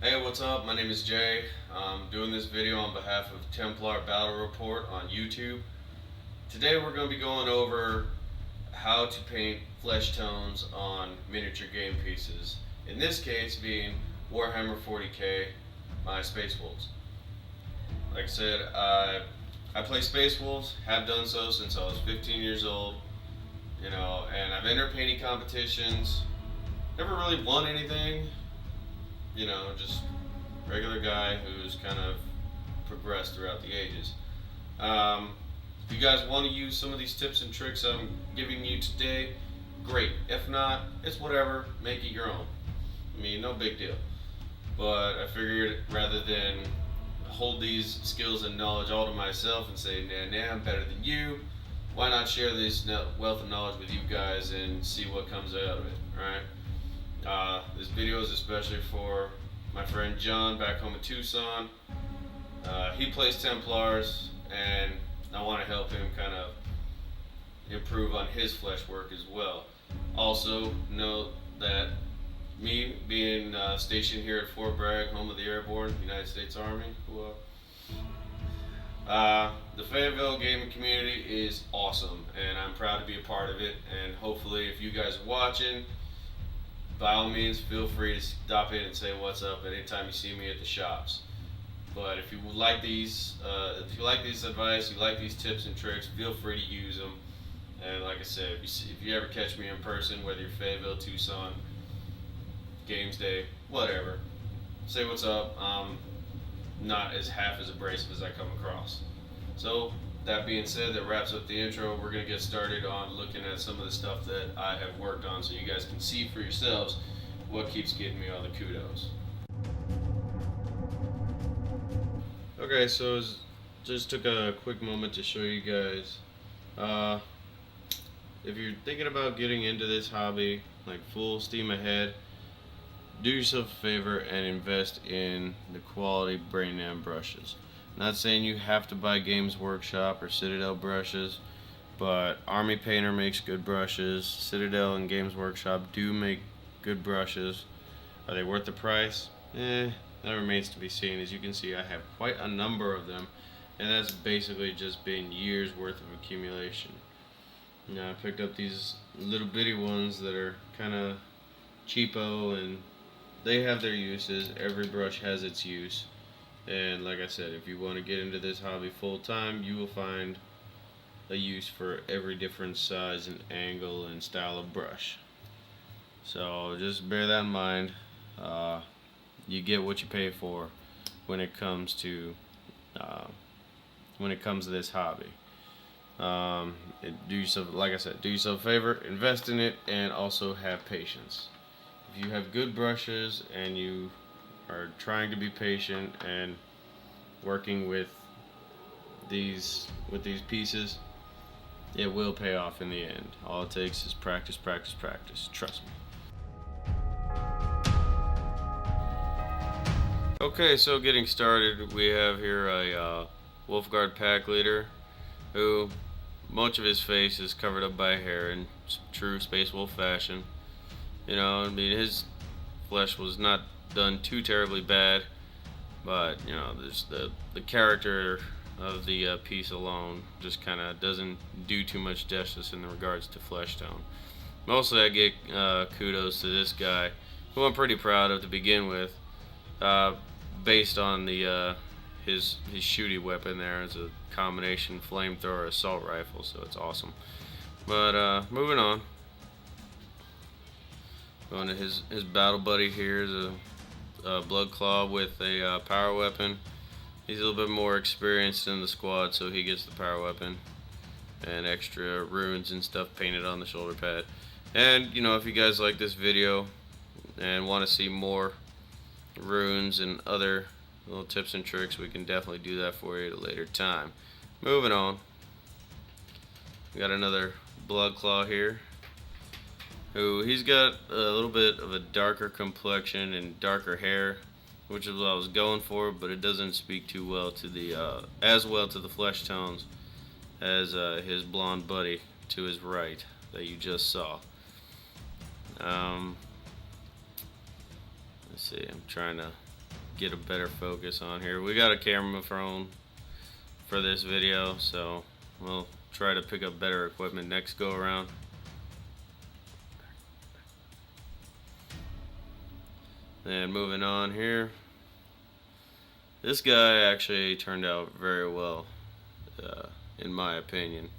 Hey, what's up? My name is Jay. I'm doing this video on behalf of Templar Battle Report on YouTube. Today we're going to be going over how to paint flesh tones on miniature game pieces. In this case being Warhammer 40k, my Space Wolves. Like I said, I play Space Wolves, have done so since I was 15 years old, and I've entered painting competitions, never really won anything, just regular guy who's kind of progressed throughout the ages. If you guys want to use some of these tips and tricks I'm giving you today, great. If not, it's whatever. Make it your own. I mean, no big deal. But I figured rather than hold these skills and knowledge all to myself and say, nah, I'm better than you, why not share this wealth of knowledge with you guys and see what comes out of it, alright? This video is especially for my friend John back home in Tucson. He plays Templars, and I want to help him kind of improve on his flesh work as well. Also, note that me being stationed here at Fort Bragg, home of the Airborne, United States Army, the Fayetteville gaming community is awesome, and I'm proud to be a part of it. And hopefully, if you guys are watching, by all means, feel free to stop in and say what's up anytime you see me at the shops. But if you like these, advice, you like these tips and tricks, feel free to use them. And like I said, if you ever catch me in person, whether you're Fayetteville, Tucson, Games Day, whatever, say what's up. Not as half as abrasive as I come across. So that being said, that wraps up the intro. We're going to get started on looking at some of the stuff that I have worked on so you guys can see for yourselves what keeps getting me all the kudos. Okay, so just took a quick moment to show you guys. If you're thinking about getting into this hobby, like full steam ahead, do yourself a favor and invest in the quality Brain Am brushes. Not saying you have to buy Games Workshop or Citadel brushes, but Army Painter makes good brushes. Citadel and Games Workshop do make good brushes. Are they worth the price? That remains to be seen. As you can see, I have quite a number of them, and that's basically just been years worth of accumulation. Now I picked up these little bitty ones that are kind of cheapo, and they have their uses. Every brush has its use. And like I said, if you want to get into this hobby full time, you will find a use for every different size and angle and style of brush. So just bear that in mind. You get what you pay for when it comes to this hobby. Do yourself, like I said, do yourself a favor, invest in it, and also have patience. If you have good brushes and you are trying to be patient and working with these pieces, it will pay off in the end. All it takes is practice, practice, practice. Trust me. Okay, so getting started, we have here a Wolfguard pack leader who much of his face is covered up by hair in true Space Wolf fashion. I mean, his flesh was not done too terribly bad, but there's the character of the piece alone just kind of doesn't do too much justice in regards to flesh tone. Mostly I get kudos to this guy, who I'm pretty proud of to begin with, based on the his shooty weapon there. It's a combination flamethrower assault rifle, so it's awesome. But moving on. Going to his battle buddy here is a Blood Claw with a power weapon. He's a little bit more experienced in the squad, so he gets the power weapon and extra runes and stuff painted on the shoulder pad. And if you guys like this video and want to see more runes and other little tips and tricks, we can definitely do that for you at a later time. Moving on, we got another Blood Claw here, who he's got a little bit of a darker complexion and darker hair, which is what I was going for, but it doesn't speak too well to the as well to the flesh tones as his blonde buddy to his right that you just saw. Let's see, I'm trying to get a better focus on here. We got a camera phone for this video, so we'll try to pick up better equipment next go around. And moving on here, this guy actually turned out very well, in my opinion.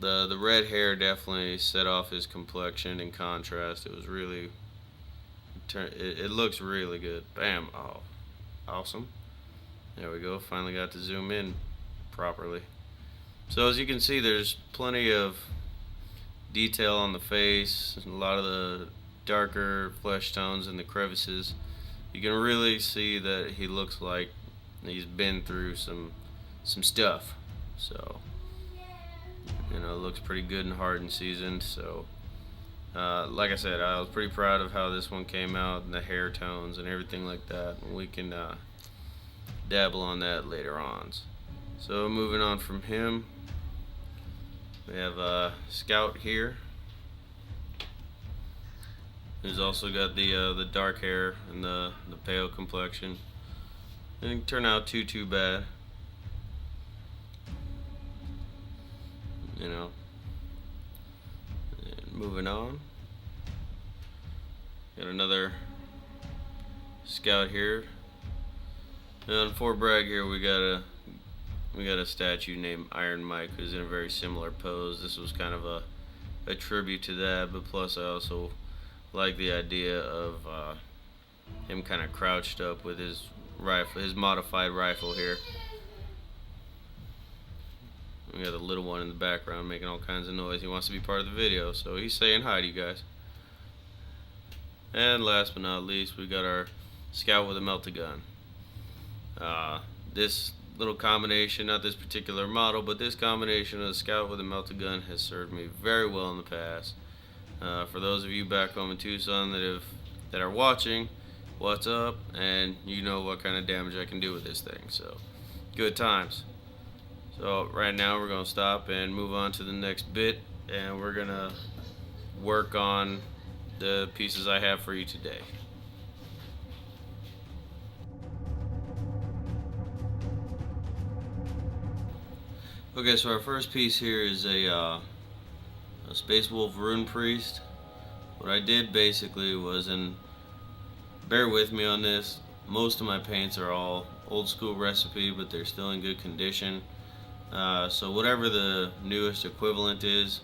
The red hair definitely set off his complexion in contrast. It was really, it looks really good. Bam! Oh, awesome. There we go. Finally got to zoom in properly. So as you can see, there's plenty of detail on the face, a lot of the darker flesh tones in the crevices. You can really see that he looks like he's been through some stuff. So, you know, it looks pretty good and hard and seasoned. So, like I said, I was pretty proud of how this one came out, and the hair tones and everything like that. And we can dabble on that later on. So, moving on from him, we have Scout here. He's also got the dark hair and the pale complexion. It didn't turn out too bad. You know. And moving on, got another Scout here. And on Fort Bragg here, we got a statue named Iron Mike, who's in a very similar pose. This was kind of a tribute to that, but plus I also like the idea of him kind of crouched up with his rifle, his modified rifle here. We got the little one in the background making all kinds of noise. He wants to be part of the video, so he's saying hi to you guys. And last but not least, we got our Scout with a melta-gun. This little combination, not this particular model, but this combination of Scout with a melta-gun has served me very well in the past. For those of you back home in Tucson that are watching, what's up? And you know what kind of damage I can do with this thing. So, good times. So right now we're gonna stop and move on to the next bit, and we're gonna work on the pieces I have for you today. Okay, so our first piece here is a Space Wolf Rune Priest. What I did basically was, and bear with me on this, most of my paints are all old school recipe, but they're still in good condition. So whatever the newest equivalent is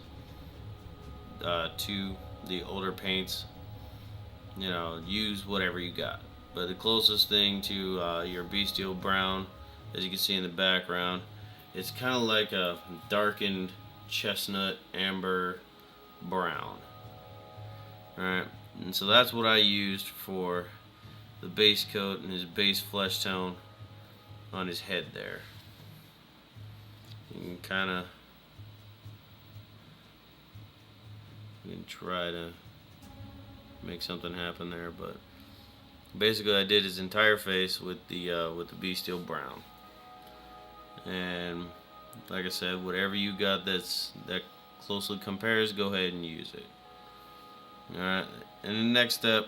to the older paints, you know, use whatever you got. But the closest thing to your Bestial Brown, as you can see in the background, it's kind of like a darkened chestnut amber brown. Alright, and so that's what I used for the base coat and his base flesh tone on his head there. You can try to make something happen there, but basically I did his entire face with the Bestial Brown. And like I said, whatever you got that closely compares, go ahead and use it. Alright, and the next step,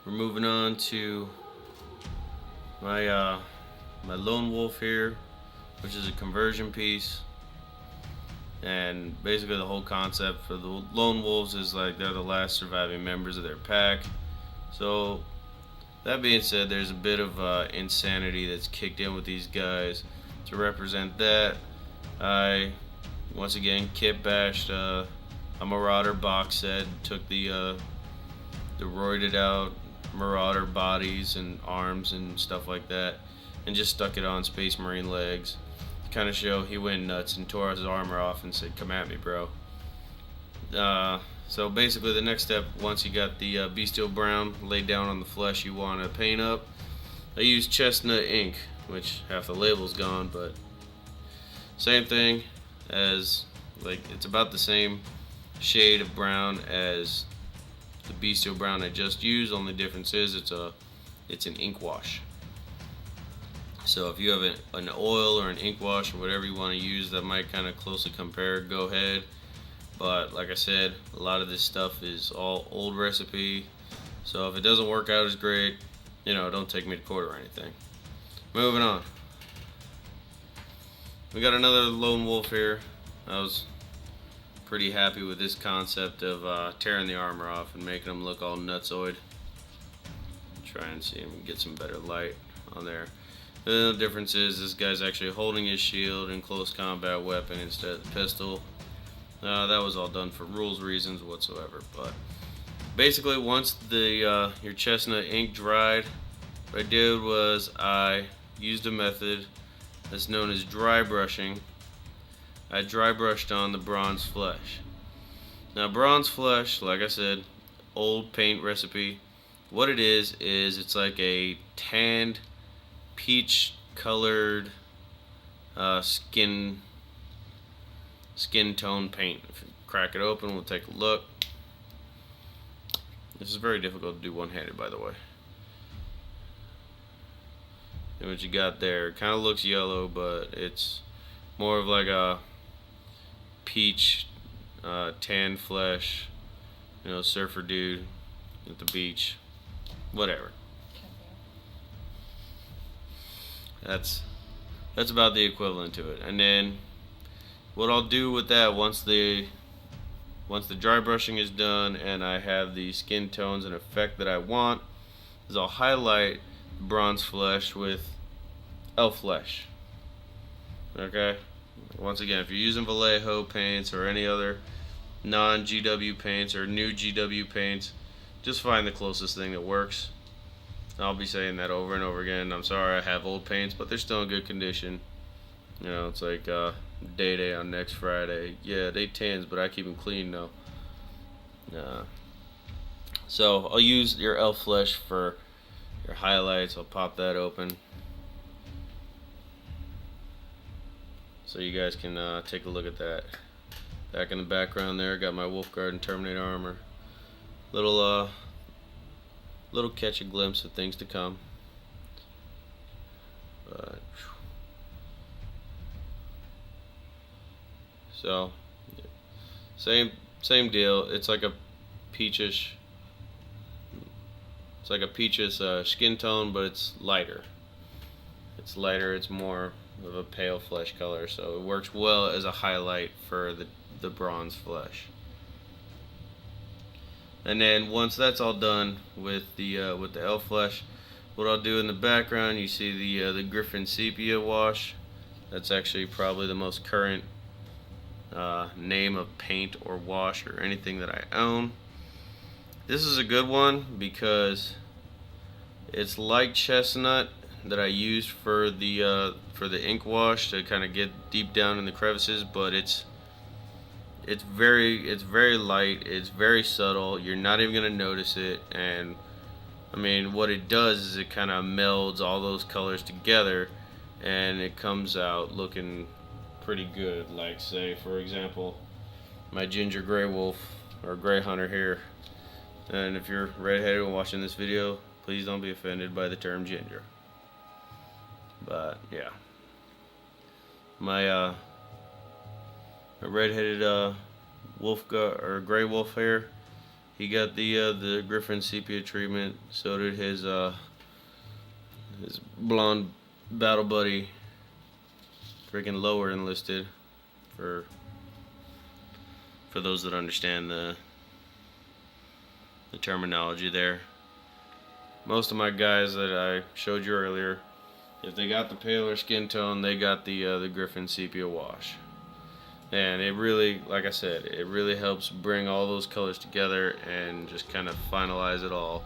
we're moving on to my my Lone Wolf here, which is a conversion piece. And basically the whole concept for the Lone Wolves is like they're the last surviving members of their pack. So that being said, there's a bit of insanity that's kicked in with these guys. To represent that, I once again kit bashed a Marauder box set, took the roided out Marauder bodies and arms and stuff like that, and just stuck it on Space Marine legs. Kind of show he went nuts and tore his armor off and said, "Come at me, bro." So basically the next step, once you got the Bestial Brown laid down on the flesh you want to paint up, I used chestnut ink, which half the label's gone, but same thing as, like, it's about the same shade of brown as the Bestial Brown I just used. Only difference is it's an ink wash. So if you have an oil or an ink wash or whatever you want to use that might kind of closely compare, go ahead. But like I said, a lot of this stuff is all old recipe, So if it doesn't work out as great, don't take me to court or anything. Moving on. We got another lone wolf here. I was pretty happy with this concept of tearing the armor off and making them look all nutsoid. Try and see him get some better light on there. The difference is this guy's actually holding his shield and close combat weapon instead of the pistol. That was all done for rules reasons whatsoever. But basically, once your chestnut ink dried, what I did was I used a method that's known as dry brushing. I dry brushed on the bronze flesh. Now, bronze flesh, like I said, old paint recipe. What it is it's like a tanned, peach colored skin tone paint. If you crack it open, we'll take a look. This is very difficult to do one-handed, by the way. And what you got there, it kind of looks yellow, but it's more of like a peach tan flesh, surfer dude at the beach, whatever. That's about the equivalent to it. And then what I'll do with that once the dry brushing is done and I have the skin tones and effect that I want is I'll highlight bronze flesh with elf flesh. Okay? Once again, if you're using Vallejo paints or any other non-GW paints or new GW paints, just find the closest thing that works. I'll be saying that over and over again. I'm sorry I have old paints, but they're still in good condition. It's like Day on next Friday. Yeah, they tans, but I keep them clean though. So I'll use your elf flesh for your highlights. I'll pop that open so you guys can take a look at that. Back in the background there, got my Wolfguard and Terminator armor. Little catch a glimpse of things to come. But so same deal. It's like a peachish. It's like a peachish skin tone, but it's lighter. It's lighter. It's more of a pale flesh color, so it works well as a highlight for the bronze flesh. And then once that's all done with the elf flesh, what I'll do in the background, you see the Griffin Sepia wash. That's actually probably the most current name of paint or wash or anything that I own. This is a good one because it's like chestnut that I used for the ink wash to kind of get deep down in the crevices, but it's very light, it's very subtle, you're not even gonna notice it. And I mean, what it does is it kind of melds all those colors together and it comes out looking pretty good. Like, say for example, my ginger gray wolf or gray hunter here, and if you're redheaded and watching this video, please don't be offended by the term ginger. But yeah, my redheaded wolf or gray wolf here, he got the Griffin Sepia treatment. So did his blonde battle buddy, freaking lower enlisted, for those that understand the terminology there. Most of my guys that I showed you earlier, if they got the paler skin tone, they got the Griffin Sepia wash. And it really, like I said, it really helps bring all those colors together and just kind of finalize it all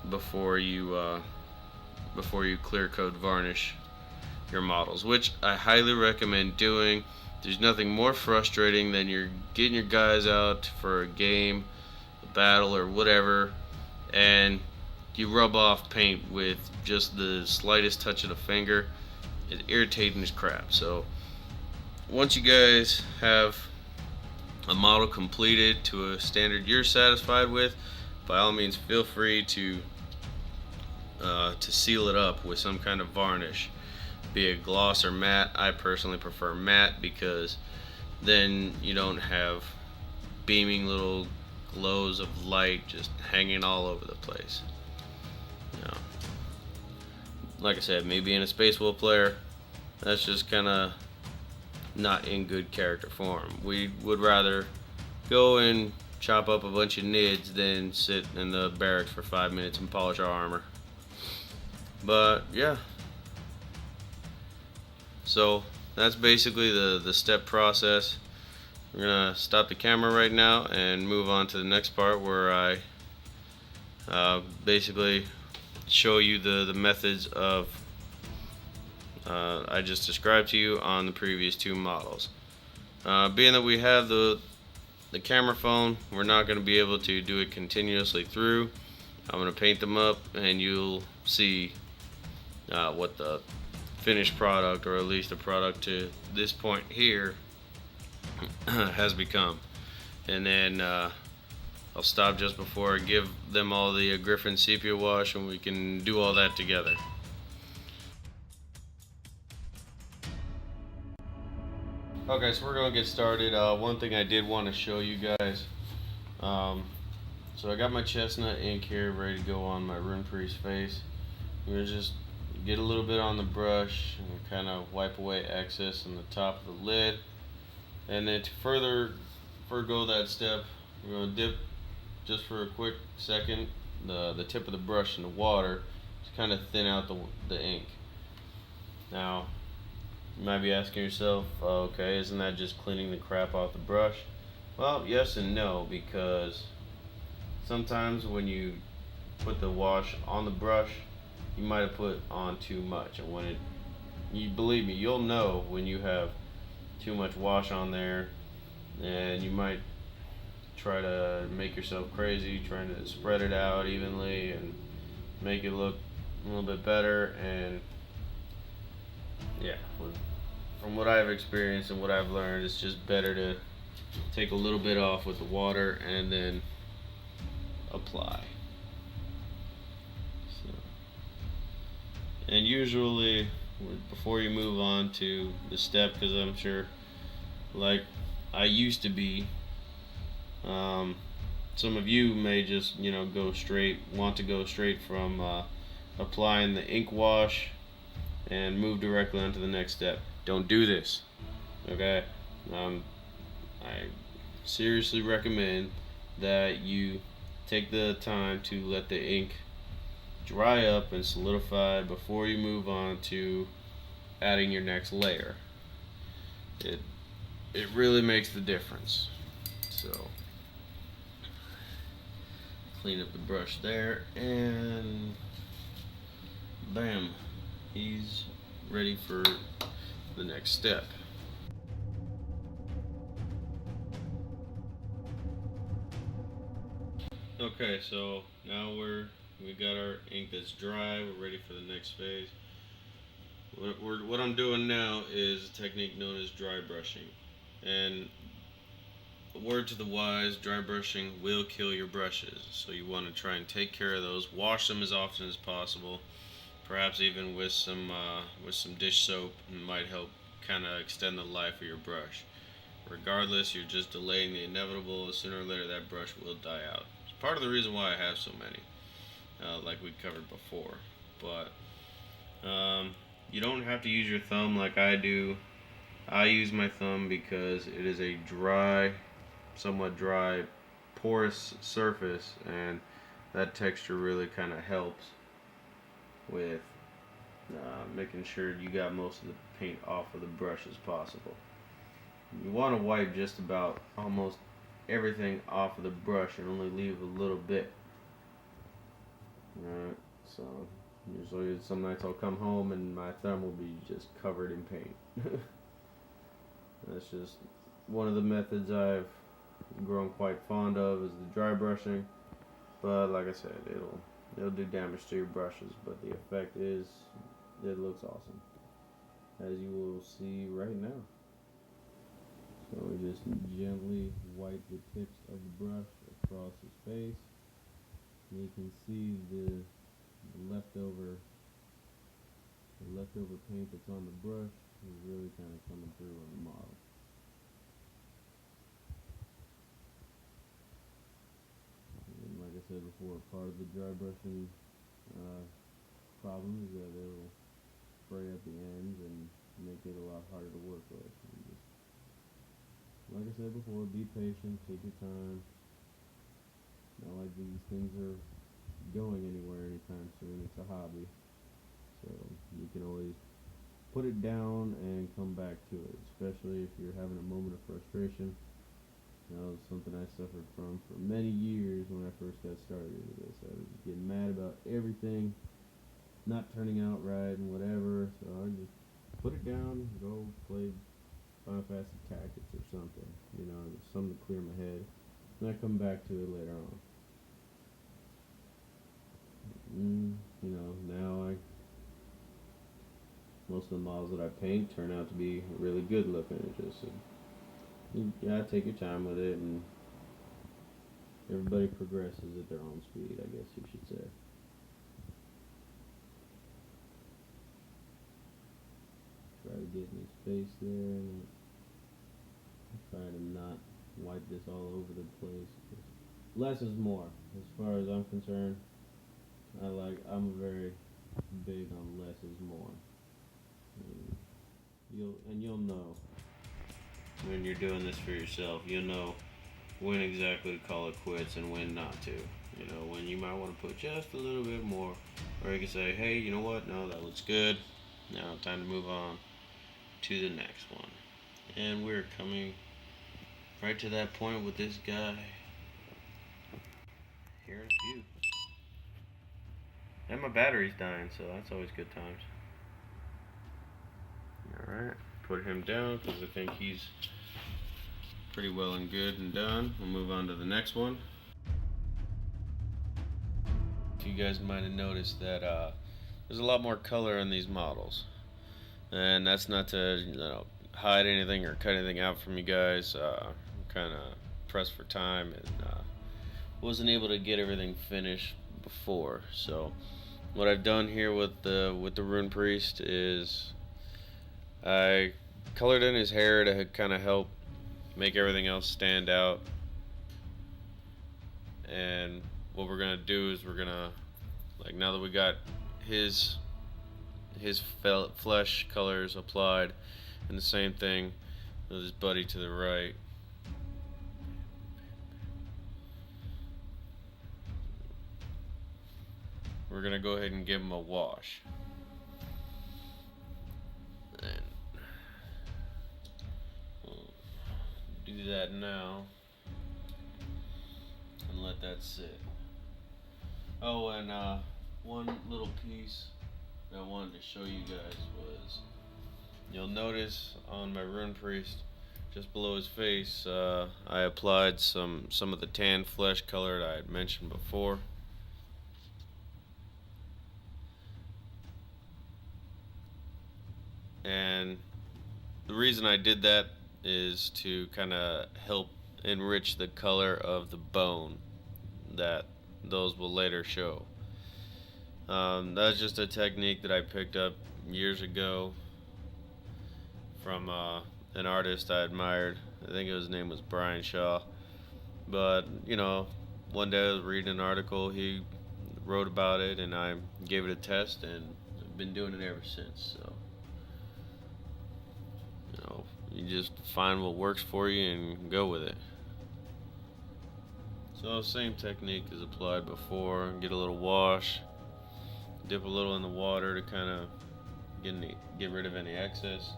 before you clear coat varnish your models, which I highly recommend doing. There's nothing more frustrating than you're getting your guys out for a game, a battle, or whatever, and you rub off paint with just the slightest touch of the finger. It's irritating as crap. So once you guys have a model completed to a standard you're satisfied with, by all means feel free to seal it up with some kind of varnish, be it gloss or matte. I personally prefer matte because then you don't have beaming little glows of light just hanging all over the place. You know, like I said, me being a Space Wolf player, that's just kind of not in good character form. We would rather go and chop up a bunch of nids than sit in the barracks for 5 minutes and polish our armor. But yeah, so that's basically the step process. We're gonna stop the camera right now and move on to the next part where I basically show you the methods of I just described to you on the previous two models. Being that we have the camera phone, we're not going to be able to do it continuously through. I'm going to paint them up and you'll see what the finished product, or at least the product to this point here, has become. And then I'll stop just before I give them all the Griffin sepia wash, and we can do all that together. Okay, so we're gonna get started. One thing I did want to show you guys. So I got my chestnut ink here ready to go on my Rune Priest face. I'm gonna just get a little bit on the brush and kind of wipe away excess on the top of the lid. And then to further forego that step, we're gonna dip just for a quick second the tip of the brush in the water to kind of thin out the ink. Now, you might be asking yourself, okay, isn't that just cleaning the crap off the brush? Well, yes and no, because sometimes when you put the wash on the brush, you might have put on too much, and when you believe me, you'll know when you have too much wash on there, and you might try to make yourself crazy trying to spread it out evenly and make it look a little bit better. And yeah, from what I've experienced and what I've learned, it's just better to take a little bit off with the water and then apply. So, and usually before you move on to the step, because I'm sure, like I used to be, some of you may just want to go straight from applying the ink wash and move directly onto the next step. Don't do this, okay? I seriously recommend that you take the time to let the ink dry up and solidify before you move on to adding your next layer. It really makes the difference. So clean up the brush there, and bam, he's ready for the next step. Okay, so now we got our ink that's dry. We're ready for the next phase. What I'm doing now is a technique known as dry brushing, and a word to the wise: dry brushing will kill your brushes. So you want to try and take care of those. Wash them as often as possible. Perhaps even with some dish soap, and might help kind of extend the life of your brush. Regardless, you're just delaying the inevitable. Sooner or later, that brush will die out. It's part of the reason why I have so many, like we covered before. But you don't have to use your thumb like I do. I use my thumb because it is a dry, somewhat dry, porous surface, and that texture really kind of helps with making sure you got most of the paint off of the brush as possible. You want to wipe just about almost everything off of the brush and only leave a little bit. Alright, so usually some nights I'll come home and my thumb will be just covered in paint. That's just one of the methods I've grown quite fond of, is the dry brushing. But like I said, it'll do damage to your brushes, but the effect is, it looks awesome, as you will see right now. So we just gently wipe the tips of the brush across his face, and you can see the leftover paint that's on the brush is really kind of coming through on the model. said before, part of the dry brushing problem is that it will spray at the ends and make it a lot harder to work with. And just, like I said before, be patient, take your time. Not like these things are going anywhere anytime soon. It's a hobby, so you can always put it down and come back to it, especially if you're having a moment of frustration. That was something I suffered from for many years when I first got started into this. I was getting mad about everything not turning out right and whatever, so I just put it down, go play Final Fantasy Tactics or something, something to clear my head, and I come back to it later on. Now most of the models that I paint turn out to be really good looking. It's just you gotta take your time with it, and everybody progresses at their own speed, I guess you should say. Try to get in his face there, and try to not wipe this all over the place. Less is more, as far as I'm concerned. I'm very big on less is more. And you'll know when you're doing this for yourself. You'll know when exactly to call it quits and when not to. When you might want to put just a little bit more, or you can say, hey, you know what? No, that looks good. Now time to move on to the next one. And we're coming right to that point with this guy here in a few. And my battery's dying, so that's always good times. Alright, put him down because I think he's pretty well and good and done. We'll move on to the next one. You guys might have noticed that there's a lot more color in these models, and that's not to hide anything or cut anything out from you guys. I'm kind of pressed for time and wasn't able to get everything finished before. So what I've done here with the Rune Priest is I colored in his hair to kind of help make everything else stand out. And what we're gonna do is we're gonna, now that we got his flesh colors applied, and the same thing with his buddy to the right. We're gonna go ahead and give him a wash. And we'll do that now and let that sit. Oh, and one little piece that I wanted to show you guys was, you'll notice on my Rune Priest, just below his face, I applied some of the tan flesh color that I had mentioned before. And the reason I did that is to kind of help enrich the color of the bone that those will later show. That's just a technique that I picked up years ago from an artist I admired. I think his name was Brian Shaw. But, one day I was reading an article, he wrote about it, and I gave it a test, and I've been doing it ever since. So, you just find what works for you and go with it. So, same technique is applied before. Get a little wash, dip a little in the water to kind of get rid of any excess,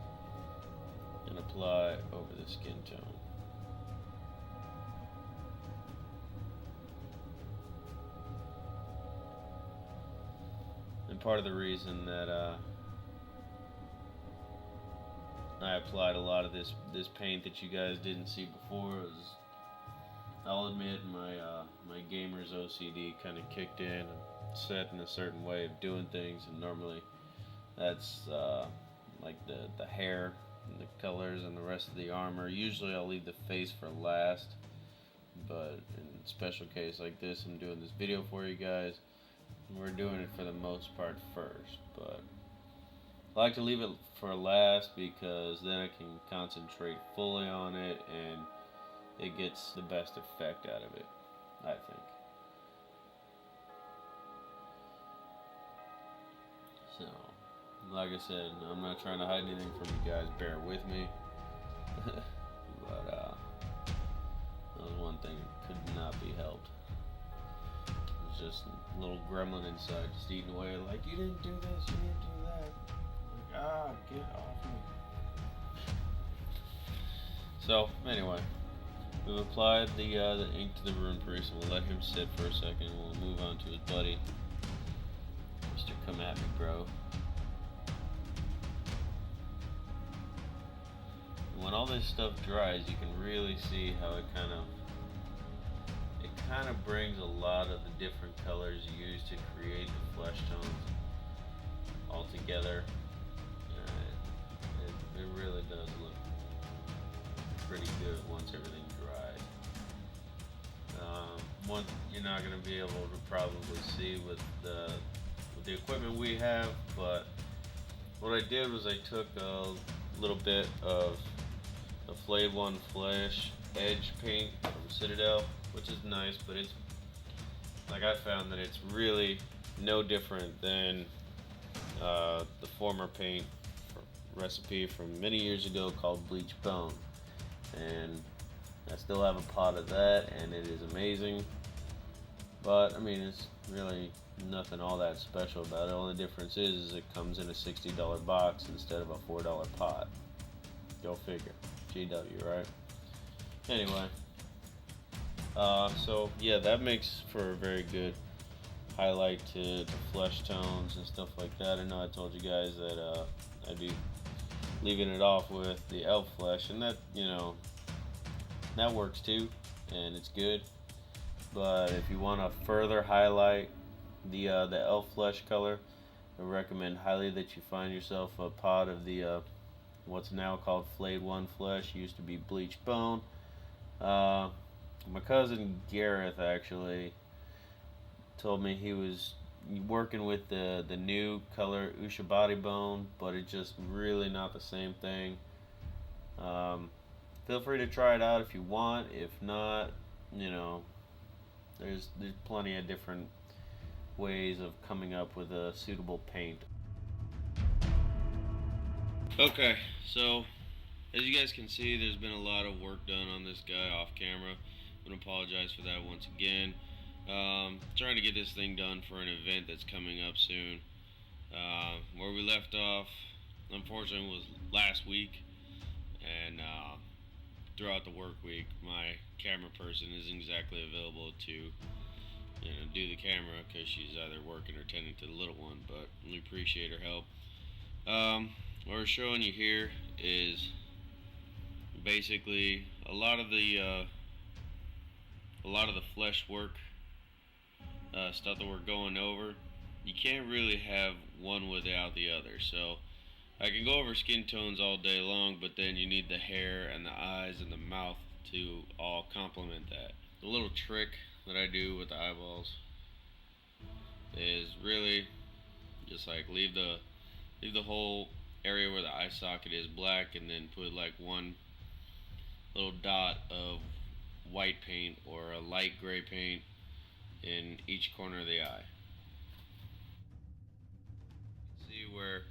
and apply over the skin tone. And part of the reason that I applied a lot of this paint that you guys didn't see before is, I'll admit, my gamer's OCD kind of kicked in and set in a certain way of doing things, and normally that's like the hair and the colors and the rest of the armor. Usually I'll leave the face for last, but in a special case like this, I'm doing this video for you guys. We're doing it for the most part first, but I like to leave it for last because then I can concentrate fully on it and it gets the best effect out of it, I think. So, like I said, I'm not trying to hide anything from you guys. Bear with me. But that was one thing that could not be helped. It was just a little gremlin inside, just eating away. Like, you didn't do this, you didn't do that. Like, get off me. So anyway, we've applied the ink to the rune priest, and we'll let him sit for a second. We'll move on to his buddy, Mr. Come At Me Bro. When all this stuff dries, you can really see how it kind of brings a lot of the different colors used to create the flesh tones all together. It really does look pretty good once everything dries. One you're not going to be able to probably see with the equipment we have, but what I did was I took a little bit of the Flayed One Flesh edge paint from Citadel, which is nice, but it's like I found that it's really no different than the former paint recipe from many years ago called Bleach Bone, and I still have a pot of that, and it is amazing. But I mean, it's really nothing all that special about it. The only difference is it comes in a $60 box instead of a $4 pot. Go figure. GW, right? Anyway, so yeah, that makes for a very good highlight to flesh tones and stuff like that. I know I told you guys that I'd be leaving it off with the elf flesh, and that, you know, that works too, and it's good. But if you want to further highlight the elf flesh color, I recommend highly that you find yourself a pot of the what's now called Flayed One Flesh. Used to be Bleach Bone. My cousin Gareth actually told me he was working with the new color Ushabati Bone, but it's just really not the same thing. Feel free to try it out if you want. If not, you know, there's plenty of different ways of coming up with a suitable paint. Okay, so as you guys can see, there's been a lot of work done on this guy off camera. I'm gonna apologize for that once again. Trying to get this thing done for an event that's coming up soon. Where we left off, unfortunately, was last week, and throughout the work week, my camera person isn't exactly available to, you know, do the camera because she's either working or tending to the little one. But we appreciate her help. What we're showing you here is basically a lot of the flesh work stuff that we're going over. You can't really have one without the other. So I can go over skin tones all day long, but then you need the hair and the eyes and the mouth to all complement that. The little trick that I do with the eyeballs is really just like leave the whole area where the eye socket is black, and then put like one little dot of white paint or a light gray paint in each corner of the eye. See where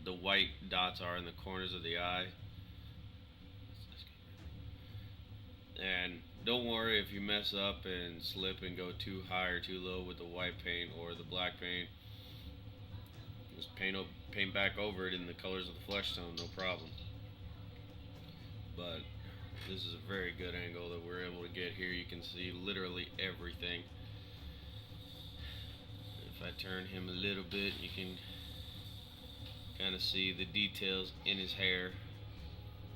the white dots are in the corners of the eye. And don't worry if you mess up and slip and go too high or too low with the white paint or the black paint. Just paint back over it in the colors of the flesh tone, no problem. But this is a very good angle that we're able to get here. You can see literally everything. If I turn him a little bit, you can kind of see the details in his hair.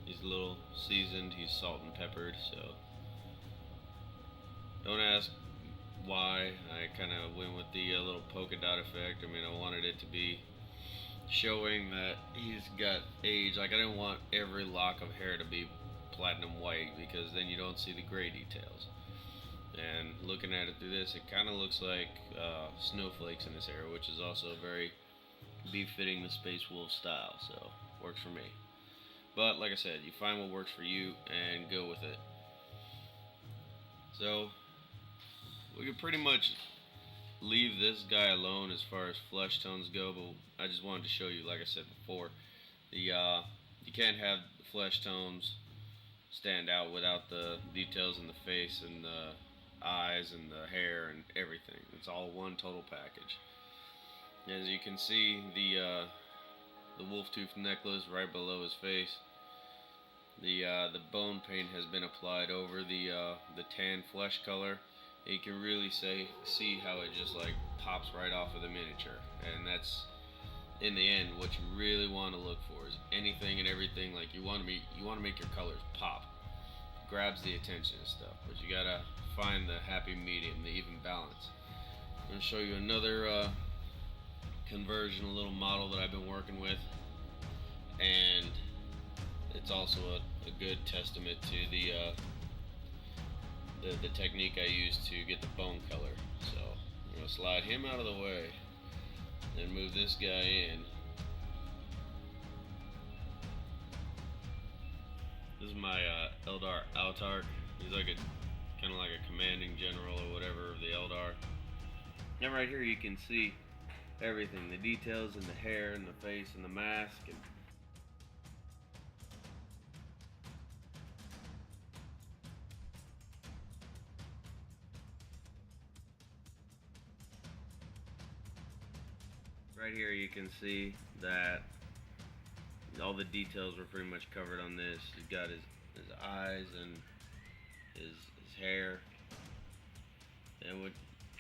He's a little seasoned, he's salt and peppered, so don't ask why I kind of went with the little polka dot effect. I mean, I wanted it to be showing that he's got age. Like, I didn't want every lock of hair to be platinum white, because then you don't see the gray details. And looking at it through this, it kind of looks like snowflakes in his hair, which is also very befitting the Space Wolf style, so works for me. But like I said, you find what works for you and go with it. So we can pretty much leave this guy alone as far as flesh tones go, but I just wanted to show you, like I said before, you can't have the flesh tones stand out without the details in the face and the eyes and the hair and everything. It's all one total package. As you can see, the wolf tooth necklace right below his face. The bone paint has been applied over the tan flesh color. You can really see how it just like pops right off of the miniature, and that's in the end what you really want to look for is anything and everything. Like you want to make your colors pop, grabs the attention and stuff, but you gotta find the happy medium, the even balance. I'm gonna show you another conversion, a little model that I've been working with, and it's also a good testament to the technique I use to get the bone color. So I'm gonna slide him out of the way and move this guy in. This is my Eldar Autarch. He's like kind of like a commanding general or whatever of the Eldar. And right here you can see everything, the details in the hair and the face and the mask. And right here you can see that all the details were pretty much covered on this. He's got his eyes and his hair. And what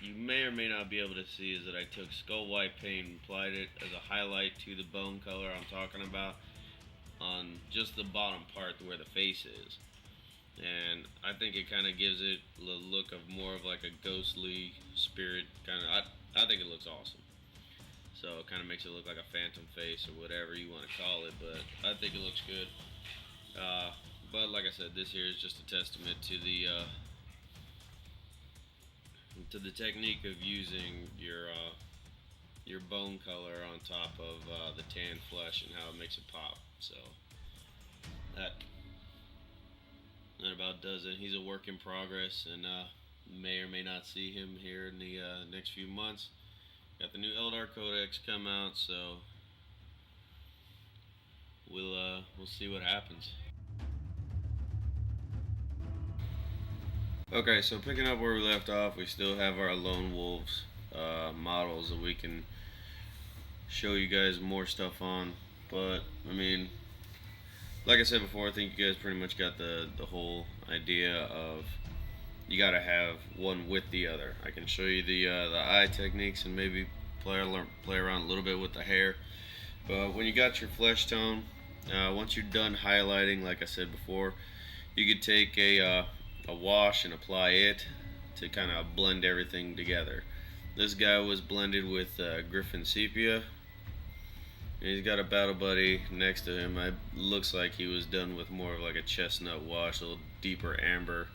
you may or may not be able to see is that I took skull white paint and applied it as a highlight to the bone color I'm talking about on just the bottom part where the face is. And I think it kind of gives it the look of more of like a ghostly spirit kind of. I think it looks awesome. So it kind of makes it look like a phantom face or whatever you want to call it, but I think it looks good. But like I said, this here is just a testament to the technique of using your bone color on top of the tan flesh and how it makes it pop. So that about does it. He's a work in progress, and may or may not see him here in the next few months. Got the new Eldar Codex come out, so we'll see what happens. Okay, so picking up where we left off, we still have our Lone Wolves models that we can show you guys more stuff on. But I mean, like I said before, I think you guys pretty much got the whole idea of you gotta have one with the other. I can show you the eye techniques and maybe play around a little bit with the hair. But when you got your flesh tone, once you're done highlighting, like I said before, you could take a wash and apply it to kind of blend everything together. This guy was blended with Griffin Sepia. He's got a battle buddy next to him. It looks like he was done with more of like a chestnut wash, a little deeper amber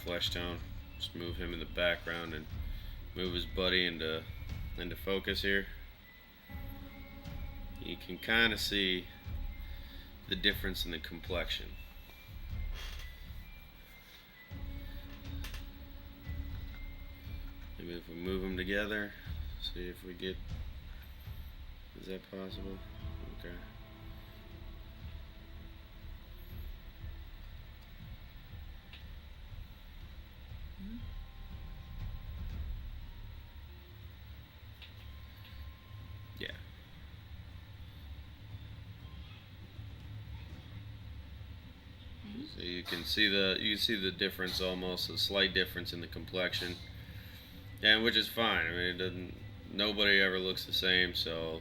flesh tone. Just move him in the background and move his buddy into focus here. You can kind of see the difference in the complexion. Maybe if we move them together, see if we get, is that possible? Okay. Yeah. So you can see the difference, almost a slight difference in the complexion, and which is fine. I mean, nobody ever looks the same. So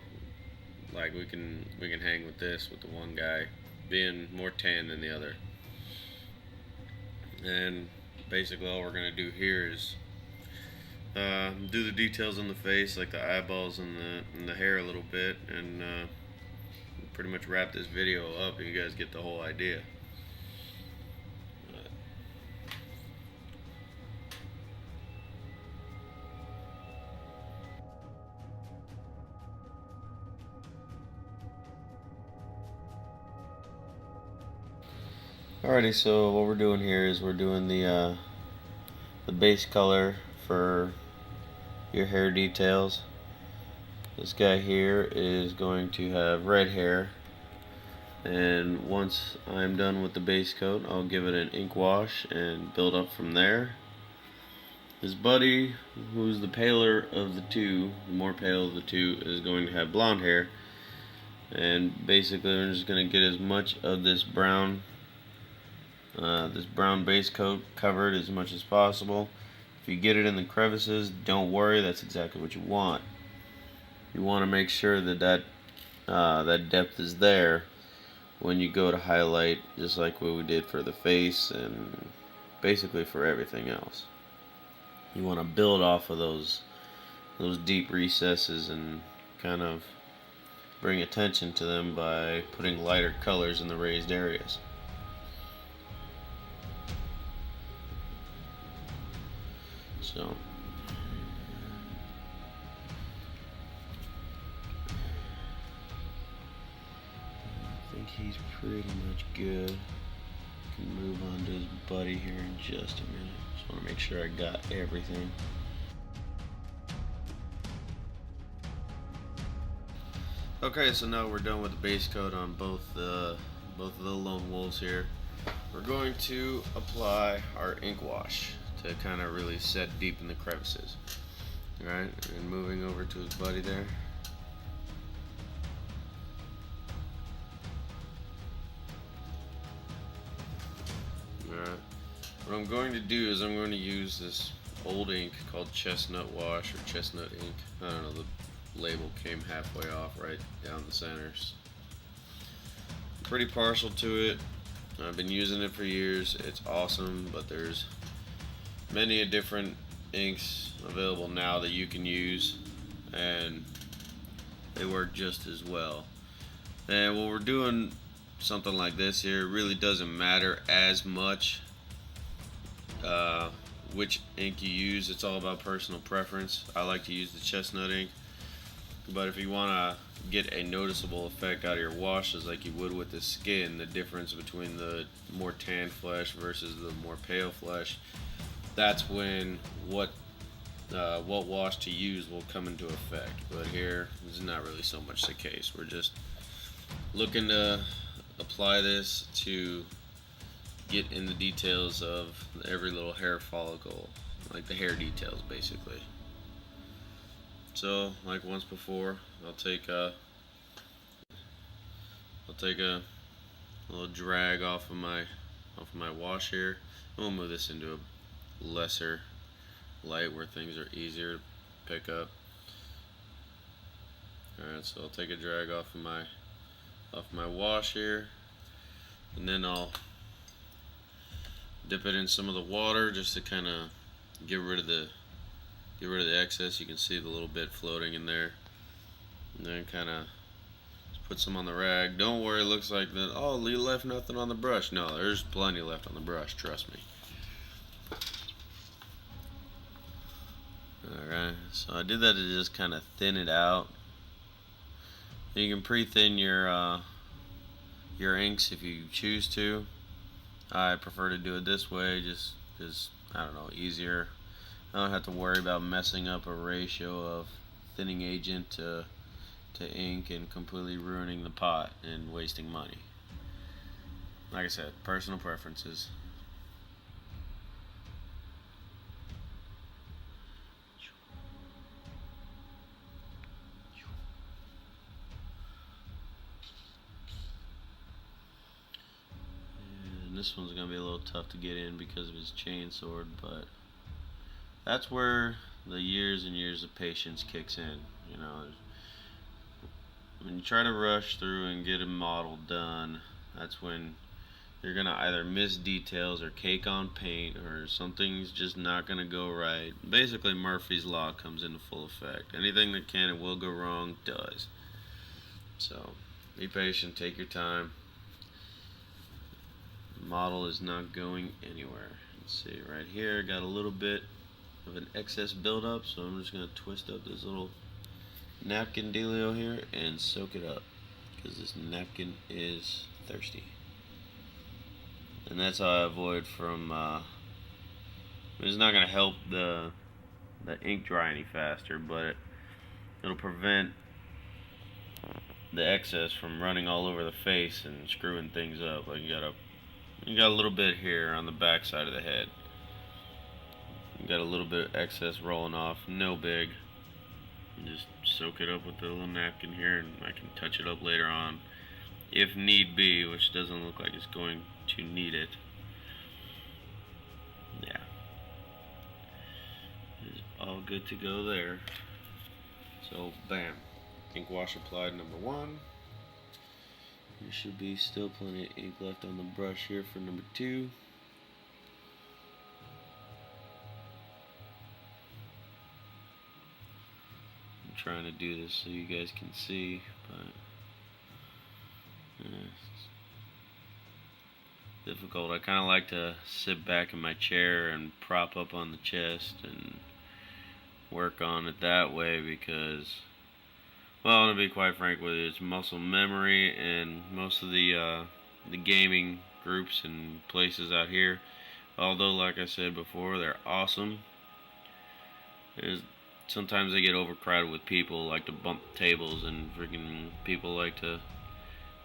like we can hang with this, with the one guy being more tan than the other. And basically all we're gonna do here is do the details on the face, like the eyeballs and the hair a little bit, and pretty much wrap this video up and you guys get the whole idea. Alrighty, so what we're doing here is we're doing the the base color for your hair details. This guy here is going to have red hair, and once I'm done with the base coat, I'll give it an ink wash and build up from there. His buddy, who's the paler of the two, the more pale of the two, is going to have blonde hair, and basically we're just going to get as much of this brown base coat covered as much as possible. If you get it in the crevices, don't worry, that's exactly what you want. You want to make sure that that depth is there when you go to highlight, just like what we did for the face and basically for everything else. You want to build off of those deep recesses and kind of bring attention to them by putting lighter colors in the raised areas. So I think he's pretty much good. Can move on to his buddy here in just a minute. Just want to make sure I got everything. Okay, so now we're done with the base coat on both of the lone wolves here. We're going to apply our ink wash to kind of really set deep in the crevices. Alright, and moving over to his buddy there. Alright, what I'm going to do is I'm going to use this old ink called chestnut wash or chestnut ink. I don't know, the label came halfway off right down the centers. Pretty partial to it. I've been using it for years. It's awesome, but there's many different inks available now that you can use, and they work just as well. And when we're doing something like this here, it really doesn't matter as much which ink you use. It's all about personal preference. I like to use the chestnut ink, but if you want to get a noticeable effect out of your washes like you would with the skin, the difference between the more tan flesh versus the more pale flesh, that's when what wash to use will come into effect. But here, this is not really so much the case. We're just looking to apply this to get in the details of every little hair follicle, like the hair details basically. So, like once before, I'll take a little drag off of my wash here, and we'll move this into a lesser light where things are easier to pick up. Alright, so I'll take a drag off of my wash here, and then I'll dip it in some of the water just to kind of get rid of the excess. You can see the little bit floating in there, and then kind of put some on the rag. Don't worry, it looks like that. Oh, you left nothing on the brush. No, there's plenty left on the brush, trust me. Alright, so I did that to just kind of thin it out. You can pre-thin your inks if you choose to. I prefer to do it this way just because, I don't know, easier. I don't have to worry about messing up a ratio of thinning agent to ink and completely ruining the pot and wasting money. Like I said, personal preferences. And this one's going to be a little tough to get in because of his chain sword, but that's where the years and years of patience kicks in. You know, when you try to rush through and get a model done, that's when you're gonna either miss details or cake on paint, or something's just not gonna go right. Basically, Murphy's Law comes into full effect. Anything that can and will go wrong does. So be patient, take your time. The model is not going anywhere. Let's see, right here, got a little bit of an excess buildup, so I'm just gonna twist up this little napkin dealio here and soak it up, because this napkin is thirsty. And that's how I avoid from It's not going to help the ink dry any faster, but it'll prevent the excess from running all over the face and screwing things up. Like you got a little bit here on the back side of the head. You got a little bit of excess rolling off, no big. You just soak it up with a little napkin here, and I can touch it up later on if need be, which doesn't look like it's going to need it. Yeah, it's all good to go there. So bam, ink wash applied number 1. There should be still plenty of ink left on the brush here for number 2. I'm trying to do this so you guys can see, but it's difficult. I kind of like to sit back in my chair and prop up on the chest and work on it that way because, well, to be quite frank with you, it's muscle memory, and most of the gaming groups and places out here, although like I said before, they're awesome, sometimes they get overcrowded with people, like to bump tables, and freaking people like to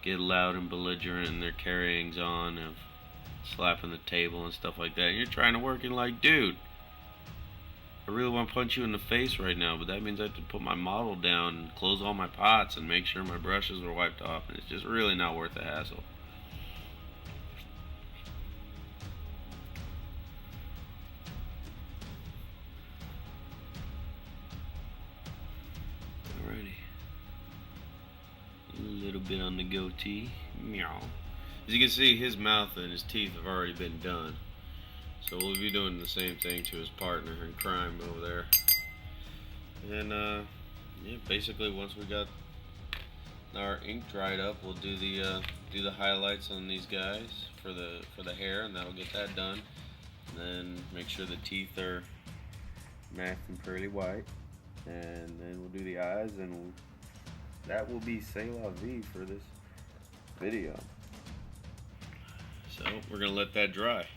get loud and belligerent in their carryings on of slapping the table and stuff like that. And you're trying to work in like, dude, I really want to punch you in the face right now, but that means I have to put my model down and close all my pots and make sure my brushes are wiped off, and it's just really not worth the hassle. Alrighty. A little bit on the goatee. Meow. As you can see, his mouth and his teeth have already been done. So we'll be doing the same thing to his partner in crime over there. And yeah, basically once we got our ink dried up, we'll do the highlights on these guys for the hair, and that'll get that done. And then make sure the teeth are matte and pearly white, and then we'll do the eyes, and that will be c'est la vie for this video. So we're gonna let that dry.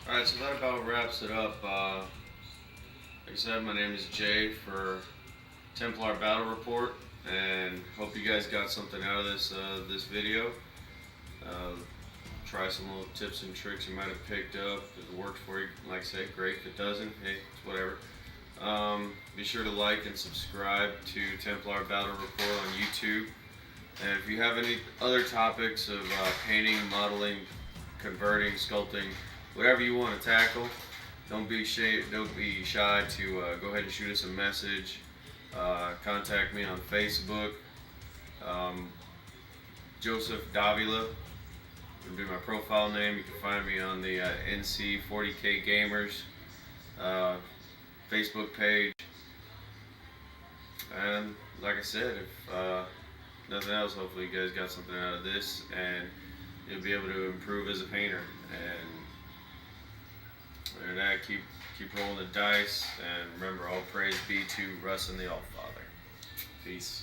Alright, so that about wraps it up. Like I said, my name is Jay for Templar Battle Report, and hope you guys got something out of this video. Try some little tips and tricks you might have picked up. If it works for you, like I say, great. If it doesn't, hey, it's whatever. Be sure to like and subscribe to Templar Battle Report on YouTube. And if you have any other topics of painting, modeling, converting, sculpting, whatever you want to tackle, don't be shy to go ahead and shoot us a message. Contact me on Facebook, Joseph Davila would be my profile name. You can find me on the NC40K Gamers Facebook page. And like I said, if nothing else, hopefully you guys got something out of this, and you'll be able to improve as a painter. And other than that, keep rolling the dice, and remember, all praise be to Russ and the All-Father. Peace.